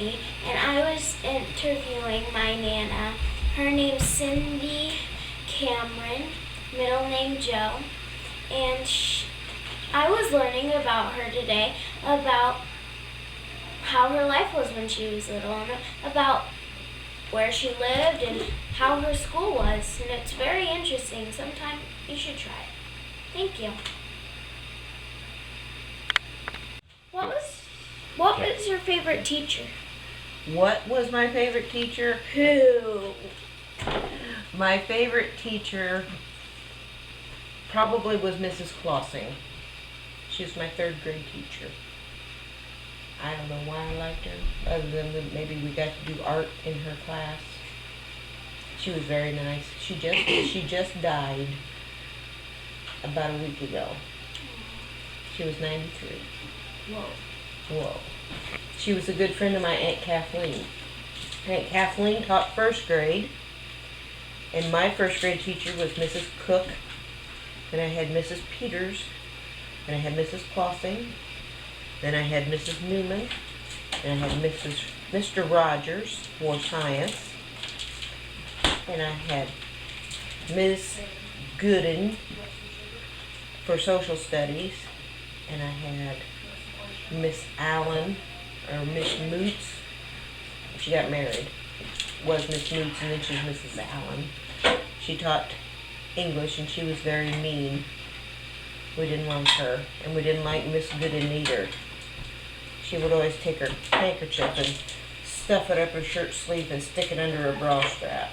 Whitney, and I was interviewing my Nana. Her name's Cindy Cameron, middle name Joe, and I was learning about her today, about how her life was when she was little, and about where she lived and how her school was, and it's very interesting. Sometime you should try it. Thank you. What was your favorite teacher? What was my favorite teacher? Who? My favorite teacher probably was Mrs. Clossing. She was my third grade teacher. I don't know why I liked her, other than that maybe we got to do art in her class. She was very nice. She just died about a week ago. She was 93. Whoa. She was a good friend of my Aunt Kathleen. Aunt Kathleen taught first grade, and my first grade teacher was Mrs. Cook. Then I had Mrs. Peters, and I had Mrs. Clossing. Then I had Mrs. Newman, and I had Mr. Rogers for science, and I had Miss Gooden for social studies, and I had Miss Allen, or Miss Moots. She got married. Was Miss Moots, and then she was Mrs. Allen. She taught English, and she was very mean. We didn't like her, and we didn't like Miss Gooden either. She would always take her handkerchief and stuff it up her shirt sleeve and stick it under her bra strap.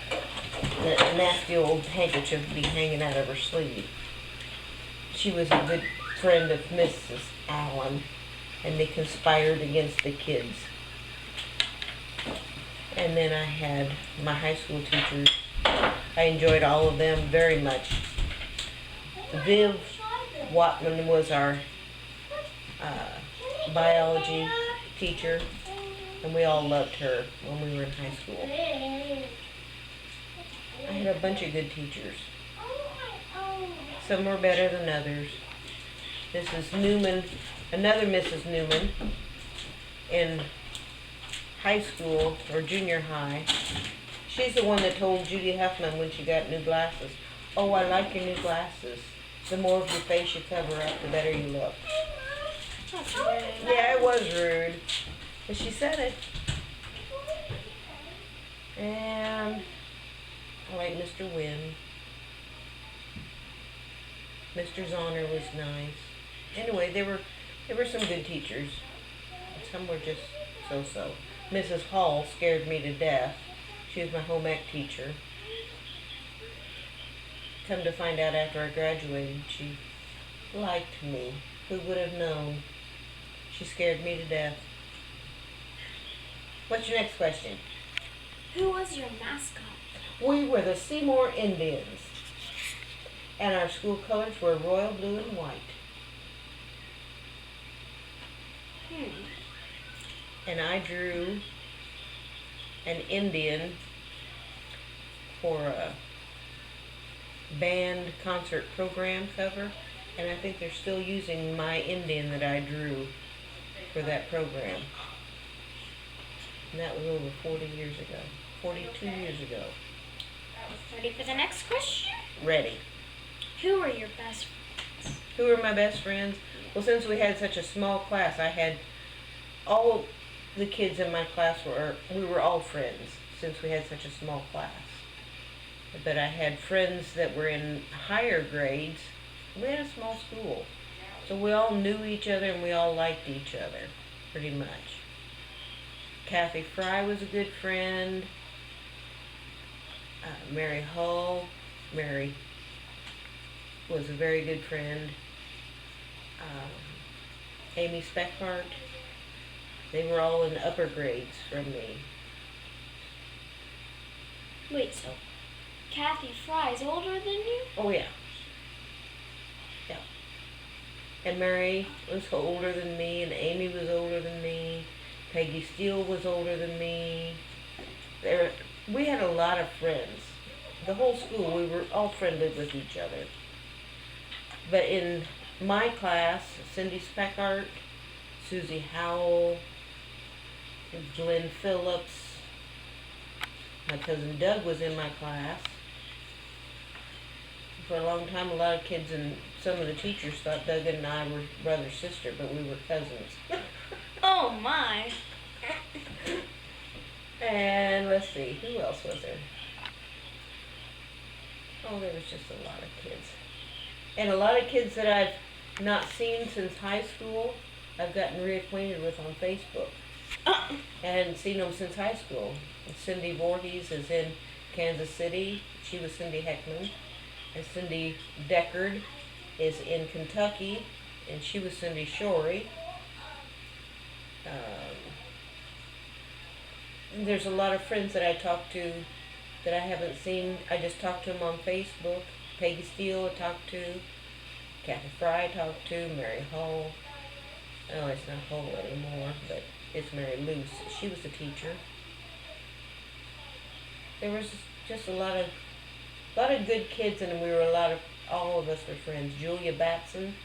That nasty old handkerchief would be hanging out of her sleeve. She was a good friend of Mrs. Allen, and they conspired against the kids. And then I had my high school teachers. I enjoyed all of them very much. Viv Watman was our biology teacher, and we all loved her when we were in high school. I had a bunch of good teachers. Some were better than others. Mrs. Newman, another Mrs. Newman, in high school or junior high, she's the one that told Judy Huffman when she got new glasses, "Oh, I like your new glasses. The more of your face you cover up, the better you look." That's rude. Yeah, it was rude, but she said it. And I like Mr. Wynn. Mr. Zahner was nice. Anyway, there were some good teachers. Some were just so-so. Mrs. Hall scared me to death. She was my home ec teacher. Come to find out after I graduated, she liked me. Who would have known? She scared me to death. What's your next question? Who was your mascot? We were the Seymour Indians, and our school colors were royal blue and white. And I drew an Indian for a band concert program cover, and I think they're still using my Indian that I drew for that program. And that was over 40 years ago. 42 years ago. Ready for the next question? Ready. Who were your best friends? Who were my best friends? Well, since we had such a small class, I had all the kids in my class we were all friends since we had such a small class. But I had friends that were in higher grades. We had a small school, so we all knew each other and we all liked each other, pretty much. Kathy Fry was a good friend. Mary Hull. Mary was a very good friend. Amy Speckhart. They were all in upper grades from me. Wait, so Kathy Fry's older than you? Oh, yeah. Yeah. And Mary was older than me, and Amy was older than me. Peggy Steele was older than me. We had a lot of friends. The whole school, we were all friendly with each other. But in my class, Cindy Speckhart, Susie Howell, Glenn Phillips. My cousin Doug was in my class. For a long time, a lot of kids and some of the teachers thought Doug and I were brother-sister, but we were cousins. Oh my. And let's see, who else was there? Oh, there was just a lot of kids. And a lot of kids that I've not seen since high school, I've gotten reacquainted with on Facebook. I hadn't seen them since high school. Cindy Voorhees is in Kansas City. She was Cindy Heckman. And Cindy Deckard is in Kentucky, and she was Cindy Shorey. There's a lot of friends that I talk to that I haven't seen. I just talked to them on Facebook. Peggy Steele I talked to. Kathy Fry I talked to. Mary Hull. Oh, it's not Hull anymore, but it's Mary Luce. She was a teacher. There was just a lot of good kids, and all of us were friends. Julia Batson,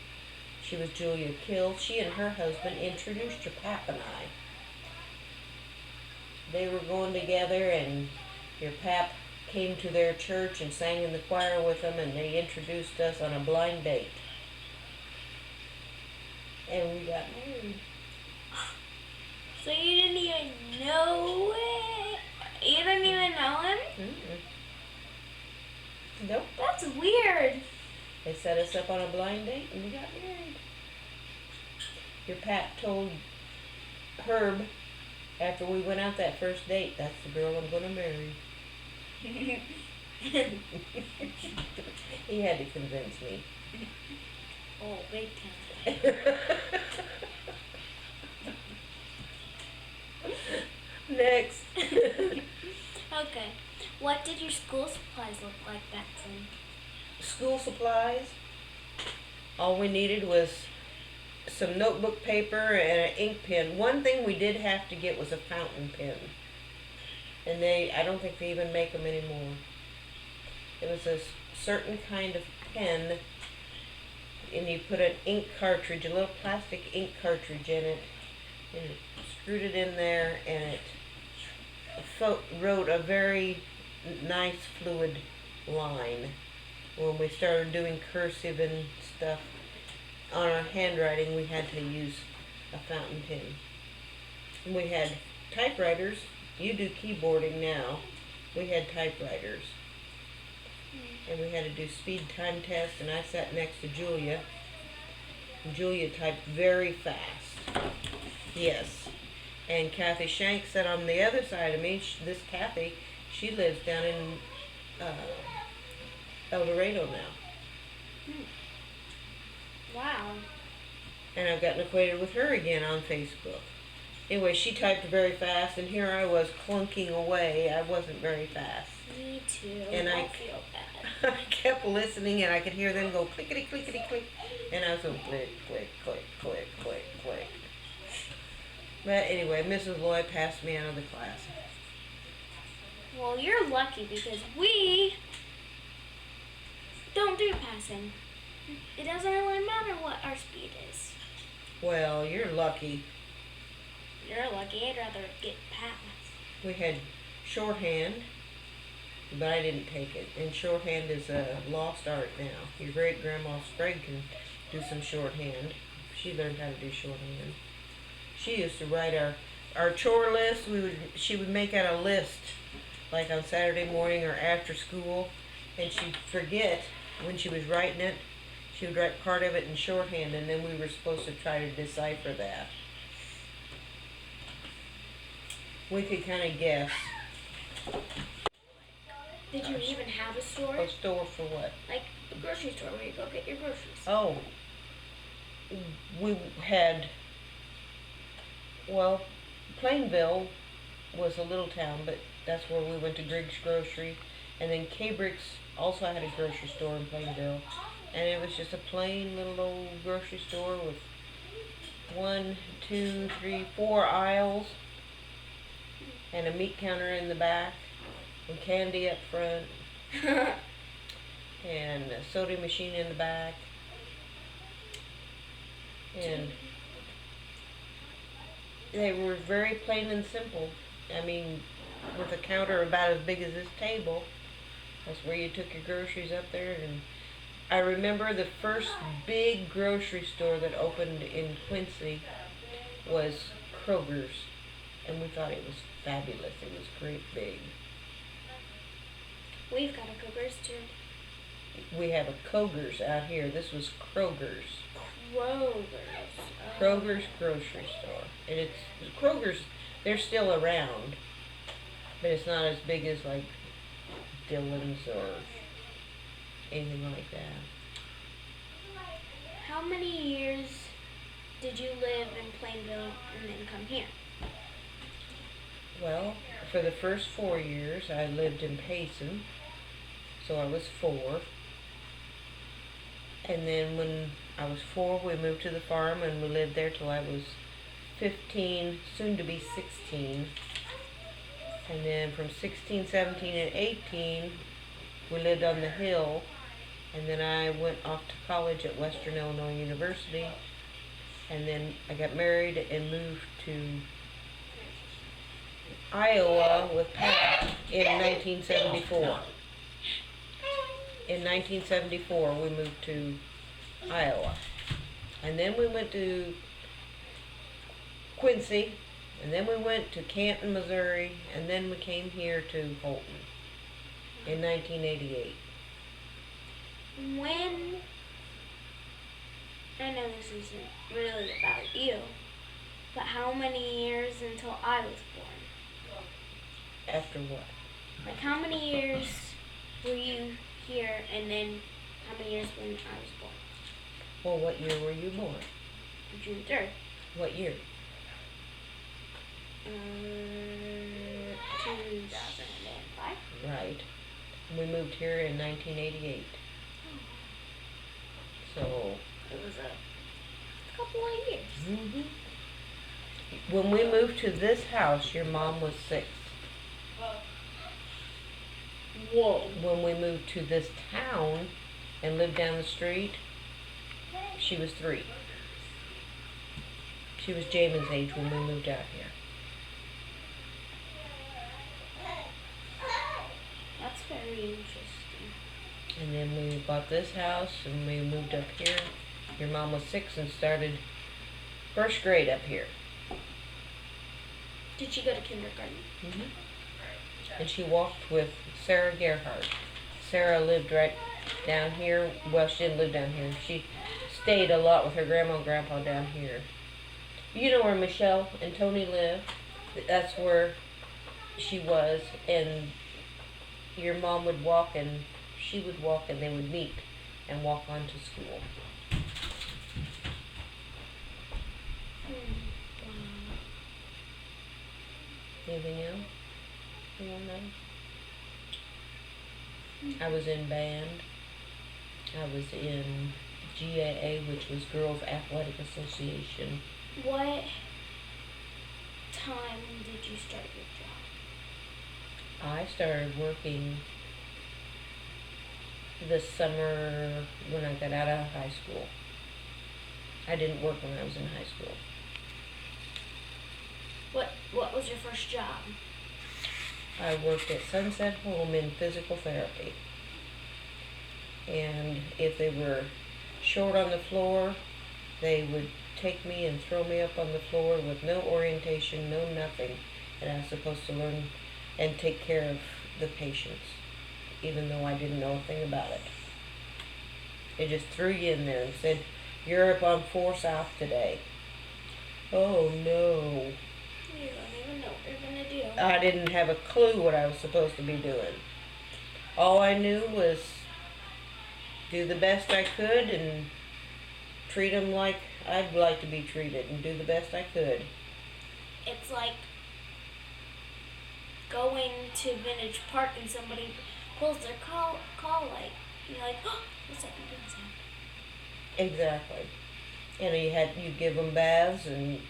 she was Julia Kill. She and her husband introduced your pap and I. They were going together, and your pap came to their church and sang in the choir with them, and they introduced us on a blind date. And we got married. So you didn't even know it? You didn't even know him? Mm-mm. Nope. That's weird. They set us up on a blind date, and we got married. Your pap told Herb, after we went out that first date, that's the girl I'm going to marry. He had to convince me. Oh, big time. Next. Okay. What did your school supplies look like back then? School supplies. All we needed was some notebook paper and an ink pen. One thing we did have to get was a fountain pen. And I don't think they even make them anymore. It was a certain kind of pen, and you put an ink cartridge, a little plastic ink cartridge in it, and it screwed it in there, and it wrote a very nice fluid line. When we started doing cursive and stuff on our handwriting, we had to use a fountain pen. And we had typewriters. You do keyboarding now. We had typewriters. And we had to do speed time tests, and I sat next to Julia. And Julia typed very fast. Yes. And Kathy Shank sat on the other side of me. This Kathy, she lives down in El Dorado now. Wow. And I've gotten acquainted with her again on Facebook. Anyway, she typed very fast, and here I was clunking away. I wasn't very fast. Me too. And I feel bad. I kept listening, and I could hear them go clickety, clickety, click. And I was going click, click, click, click, click, click. But anyway, Mrs. Lloyd passed me out of the class. Well, you're lucky because we don't do passing. It doesn't really matter what our speed is. Well, you're lucky. You're lucky. I'd rather get passed. We had shorthand, but I didn't take it. And shorthand is a lost art now. Your great-grandma Sprague can do some shorthand. She learned how to do shorthand. She used to write our chore list. She would make out a list, like on Saturday morning or after school, and she'd forget when she was writing it. She would write part of it in shorthand, and then we were supposed to try to decipher that. We could kind of guess. Did you even have a store? A store for what? Like a grocery store where you go get your groceries. Oh, we had, well, Plainville was a little town, but that's where we went to Griggs Grocery. And then K-Bricks also had a grocery store in Plainville. And it was just a plain little old grocery store with 1, 2, 3, 4 aisles. And a meat counter in the back. And candy up front. And a soda machine in the back. They were very plain and simple. I mean, with a counter about as big as this table, that's where you took your groceries up there. And I remember the first big grocery store that opened in Quincy was Kroger's, and we thought it was fabulous. It was great big. We've got a Cougars too. We have a Kroger's out here. This was Kroger's. Kroger's. Kroger's grocery store. And it's Kroger's, they're still around, but it's not as big as like Dillon's or anything like that. How many years did you live in Plainville and then come here? Well, for the first 4 years I lived in Payson, so I was 4. And then when I was 4, we moved to the farm and we lived there till I was 15, soon to be 16. And then from 16, 17, and 18, we lived on the hill. And then I went off to college at Western Illinois University. And then I got married and moved to Iowa with Pat in 1974. In 1974, we moved to Iowa. And then we went to Quincy, and then we went to Canton, Missouri, and then we came here to Holton in 1988. When, I know this isn't really about you, but how many years until I was born? After what? Like how many years were you here, and then how many years when I was born? Well, what year were you born? June 3rd. What year? 2005. Right. We moved here in 1988. So It was a couple of years. mhm. When we moved to this house, your mom was 6. Whoa. When we moved to this town and lived down the street, she was 3. She was Jamin's age when we moved out here. That's very interesting. And then we bought this house and we moved up here. Your mom was 6 and started first grade up here. Did she go to kindergarten? hmm And she walked with Sarah Gerhardt. Sarah lived right down here. Well, she didn't live down here. She stayed a lot with her grandma and grandpa down here. You know where Michelle and Tony live? That's where she was. And your mom would walk and she would walk and they would meet and walk on to school. Anything else you want to know? I was in band. I was in GAA, which was Girls Athletic Association. What time did you start your job? I started working this summer when I got out of high school. I didn't work when I was in high school. What was your first job? I worked at Sunset Home in physical therapy. And if they were short on the floor, they would take me and throw me up on the floor with no orientation, no nothing. And I was supposed to learn and take care of the patients, even though I didn't know a thing about it. They just threw you in there and said, "You're up on 4 South today." Oh no. You don't even know what you're gonna do. I didn't have a clue what I was supposed to be doing. All I knew was do the best I could and treat them like I'd like to be treated and do the best I could. It's like going to Vintage Park and somebody pulls their call light. And you're like, oh, what's that doing sound? Exactly. You give them baths, and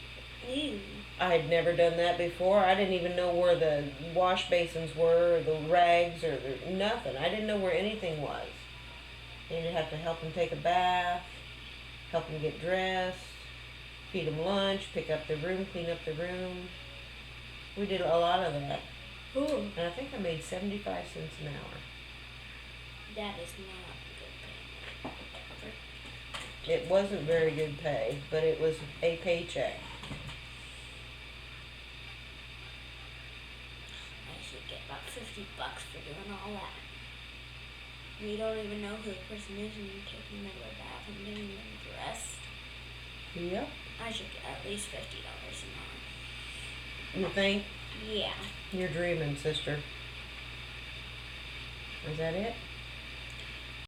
Ew. I had never done that before. I didn't even know where the wash basins were, or the rags, or nothing. I didn't know where anything was. And you'd have to help them take a bath, help them get dressed, feed them lunch, pick up the room, clean up the room. We did a lot of that. Ooh. And I think I made 75 cents an hour. That is not good pay. It wasn't very good pay, but it was a paycheck. I should get about $50 for doing all that. You don't even know who the person is, and you're taking them to the bath and getting them dressed. Yep. I should get at least $50 an hour. You think? Yeah. You're dreaming, sister. Is that it?